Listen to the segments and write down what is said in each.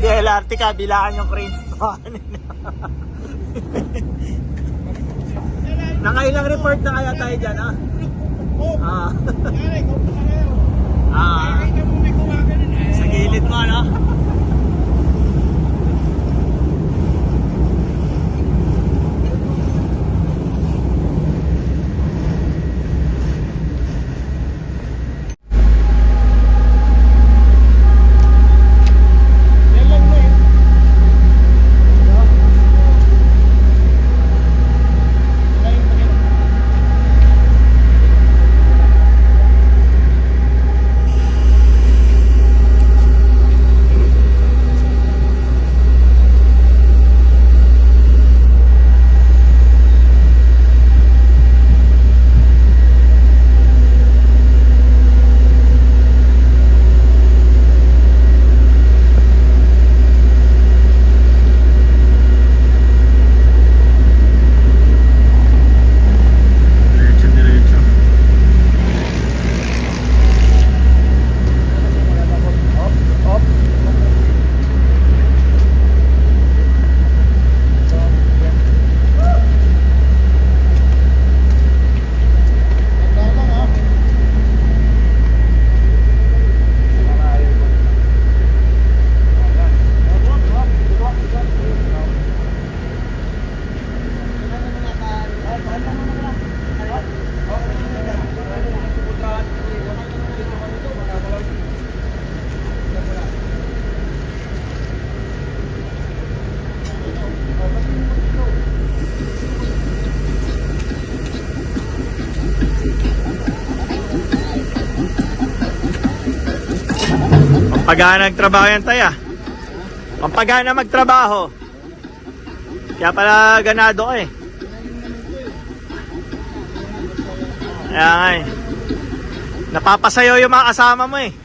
Pag LRT ka, bilaan yung crane. Nakailang report na kaya tayo dyan, ha? Sa gilid mo, no? Pampagana nagtrabaho yan tayo. Pampagana magtrabaho. Kaya pala ganado ka eh. Kaya nga eh. Napapasayo yung mga kasama mo eh.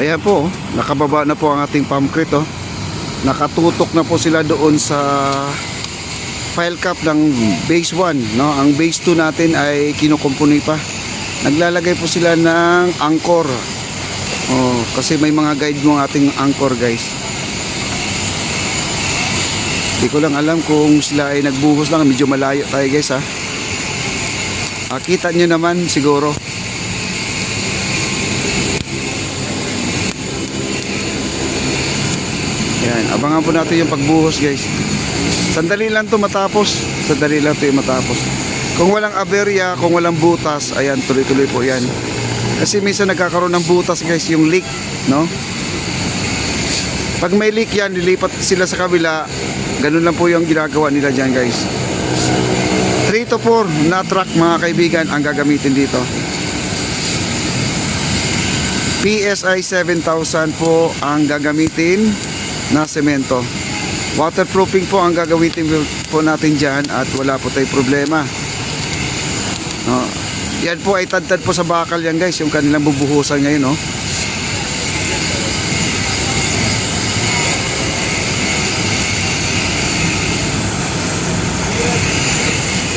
Ayan po, nakababa na po ang ating pump crate, oh. Nakatutok na po sila doon sa file cap ng base 1, no? Ang base 2 natin ay kinukumpuni pa. Naglalagay po sila ng anchor. Oh, kasi may mga guide mo ang ating anchor, guys. Hindi ko lang alam kung sila ay nagbuhos lang. Medyo malayo tayo, guys, ha. Kita nyo naman siguro. Yan, abangan po natin yung pagbuhos, guys. Sandali lang to matapos. Sandali lang to yung matapos. Kung walang aberya, kung walang butas, ayan, tuloy-tuloy po yan. Kasi minsan nagkakaroon ng butas, guys, yung leak, no? Pag may leak yan, lilipat sila sa kabila. Ganun lang po yung ginagawa nila dyan, guys. 3 to 4 na truck, mga kaibigan, ang gagamitin dito. PSI 7,000 po ang gagamitin na semento. Waterproofing po ang gagamitin po natin dyan at wala po tayong problema. No. Yan po ay tad-tad po sa bakal yan, guys, yung kanilang bubuhusan ngayon, no.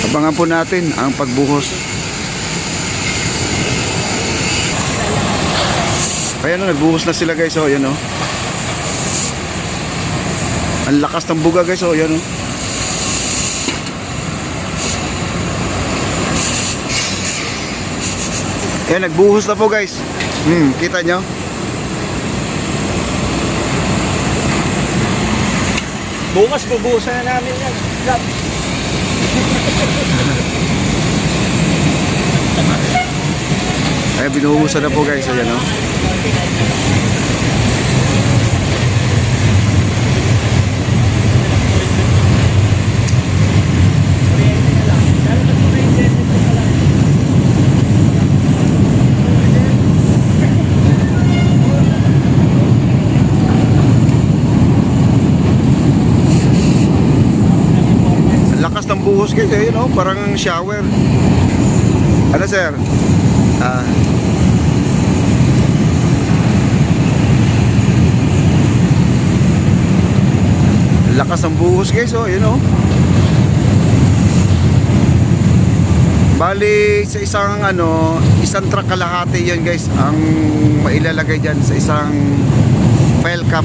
Abangan po natin ang pagbuhos. Ayan, no, nagbuhos na sila, guys, oh, yan, oh. Ang lakas ng buga, guys, oh, yan, oh. Ayan, nagbuhos na po, guys. Kita nyo? Bukas bubuhusan na namin yan. Ayan, binuhusan na po, guys. Ayan, oh. Lakas ng buhos, guys, ayun, oh, parang shower. Ano, sir? Lakas ng buhos, guys, oh, ayun, oh. Bali sa isang isang truck kalahati yan, guys, ang mailalagay dyan sa isang file cap.